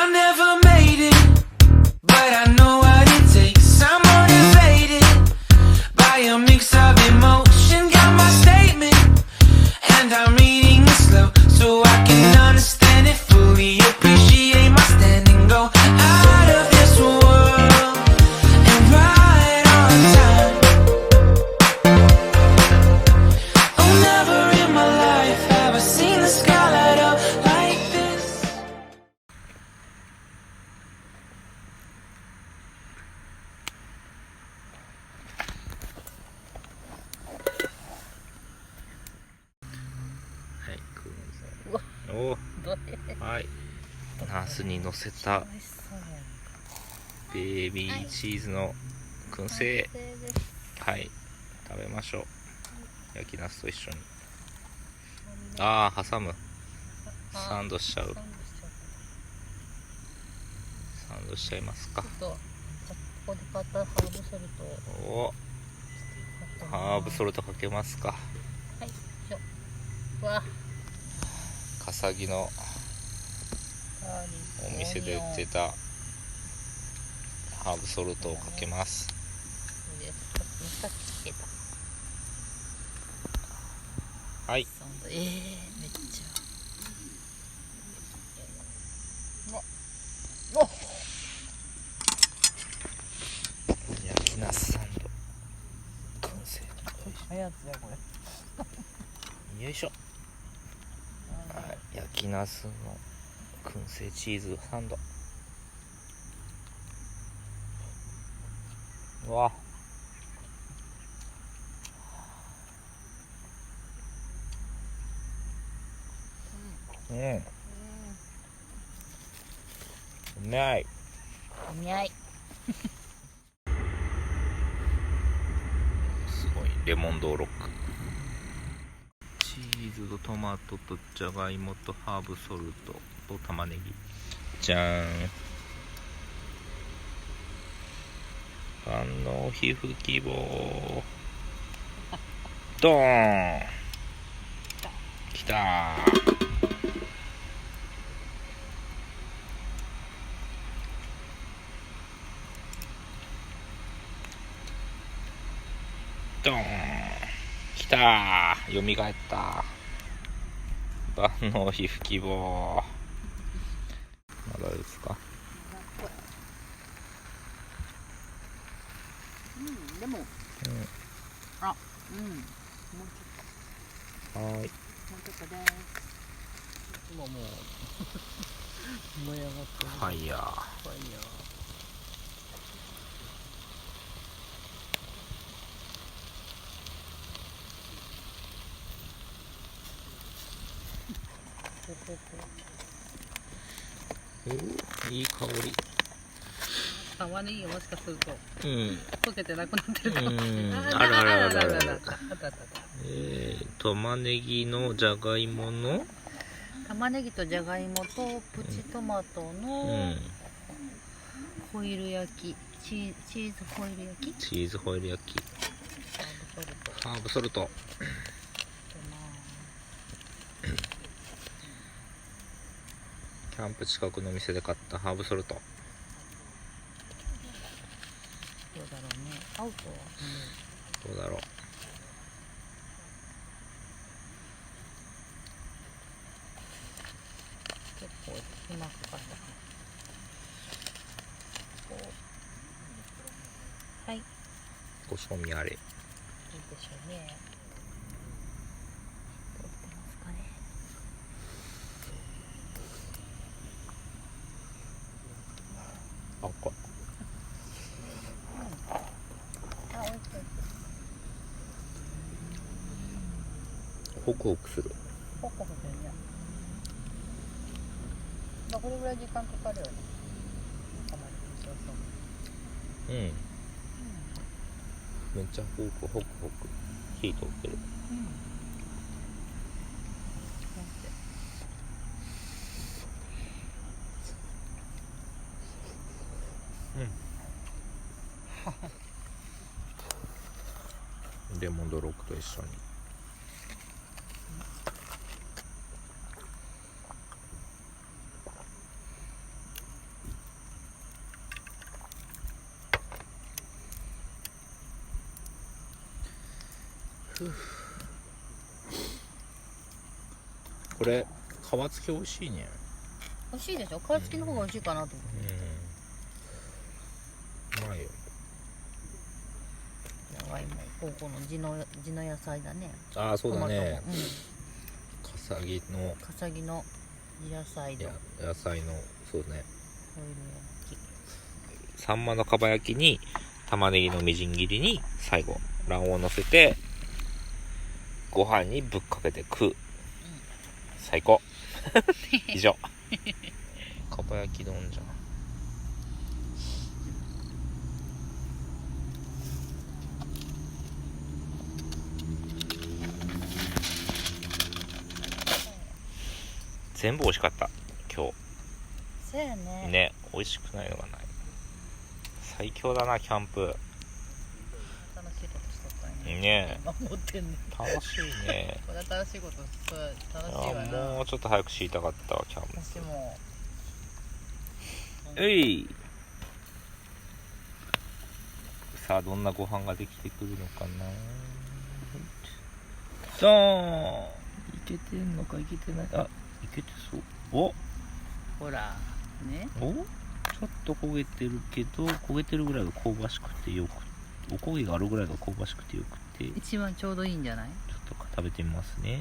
I never made it, but I know what it takes. I'm motivated by a mix of emotion. Got my statement, and I'm reading it slow so I can understand it fully. Appreciate my standing, go out of this world and right on time. Oh, never in my life have I seen the sky light up like this. はい、おはい、ナスにのせたベイビーチーズの燻製、はい、食べましょう。焼きナスと一緒に。ああ、挟む。サンドしちゃう。サンドしちゃいますか。ここで買ったハーブソルトを。お、ハーブソルトかけますか。はい、うわ、笠木のお店で売ってたハーブソルトをかけます。はい。めっちゃ。焼きナスサンド燻製。早やつやこれ。よいしょ。はい、焼きナスの燻製チーズサンド。うわ。うん。うまい。うまい。すごい、レモンドロック。チーズとトマトとじゃがいもとハーブソルトと玉ねぎ。じゃーん。万能皮膚希望。ドーン。きたー。ドーン。きたー。よみがえった。万能皮膚希望。まだですか。でも、あ、もうちょっと。はい。もうちょっとです。もう燃え上がってる。ファイヤー。ファイヤー。いい香り。玉ねぎがもしかするとうん。溶けてなくなってるかも。あらららららら。玉ねぎのじゃがいもの。玉ねぎとじゃがいもとプチトマトのホイル焼き、チーズホイル焼き。チーズホイル焼き。ハーブソルト。キャンプ近くの店で買ったハーブソルト。どうだろうね。合うとはどうだろう。結構うまくかかった。はい。ご賞味あれ。いいでしょうね。撮ってますかね。あ、これ。あ、おいしい。ホクホクする。ホクホクするね。まあ、これぐらい時間かかるよね。うん。めっちゃホクホク火通ってる。レモンドロックと一緒に。これ皮付き美味しいね。美味しいでしょ。皮付きの方が美味しいかなと思って。うまいよ。じゃがいも、ここの地の野菜だね。ああ、そうだね。トマトもかさぎのかさぎの地野菜で野菜の、そうね。ホイル焼き。サンマのかば焼きに玉ねぎのみじん切りに最後卵黄を乗せてご飯にぶっかけて食う。最高。以上。かば焼き丼じゃん。全部美味しかった今日。そうやね。ね、美味しくないのがない。最強だなキャンプ。楽しいことしとったんや。ね守ってんね。楽しいね。これ新しいことそう楽しいわな。もうちょっと早く知りたかったわキャンプ。私も。さあどんなご飯ができてくるのかな。さあいけてんのかいけてない。あ、いけてそう。おほらね。ちょっと焦げてるけど、焦げてるぐらいが香ばしくてよく、お焦げがあるぐらいが香ばしくてよくて、一番ちょうどいいんじゃない？ちょっと食べてみますね。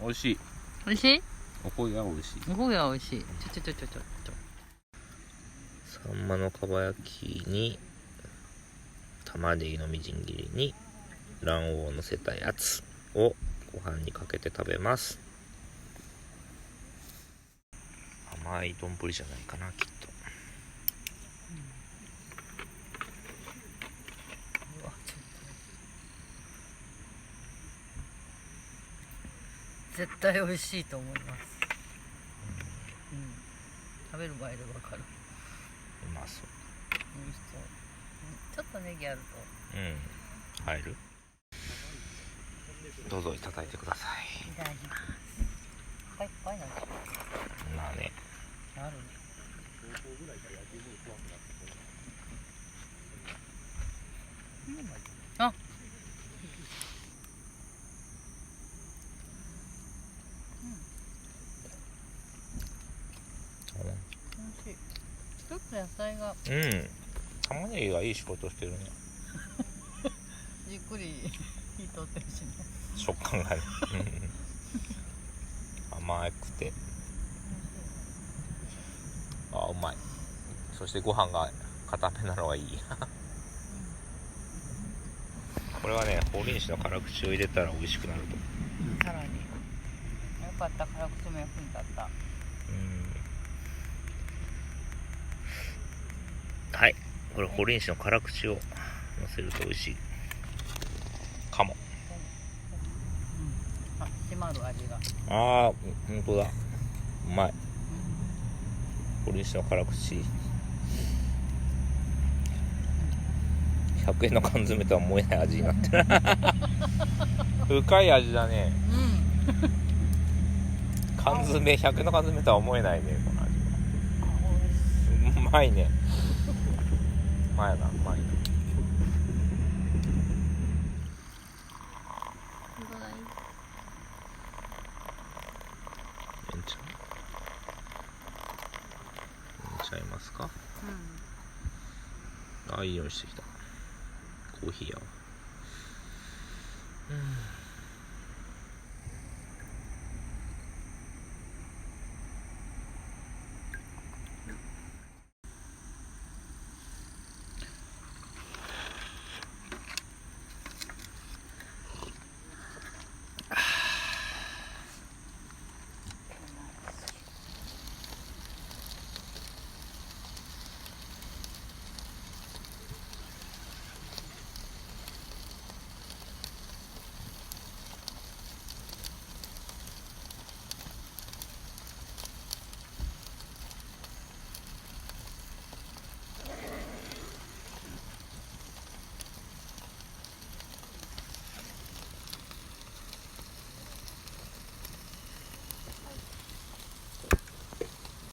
美味しい。美味しい？お焦げが美味しい。お焦げは美味しい。サンマのかば焼きに玉ねぎのみじん切りに卵黄をのせたやつをご飯にかけて食べます。甘い丼じゃないかなきっと。絶対美味しいと思います。食べる前でわかる。うまそう。美味しそう。ちょっとネギあると。入る。どうぞいただいてください。いただきます。いっぱいなんでしょ。まあね。あるね。あ。美味しい。ちょっと野菜が。玉ねぎがいい仕事してるね。じっくり火通ってるしね。食感がね。甘くて。あ、うまい。そしてご飯が固めなのがいい。これはね、ほうれん草の辛口を入れたら美味しくなると。さらに。よかった、辛口も役に立った。はい、これほうれん草の辛口をのせると美味しいかも。あ、締まる味が。ああ、本当だ。うまい。ほうれん草の辛口。100円の缶詰とは思えない味になってる。深い味だね。缶詰、100円の缶詰とは思えないね、この味は。うまいね。うまいな、うまいな。えんちゃいますか。あ、いい匂いしてきた。コーヒーやわ。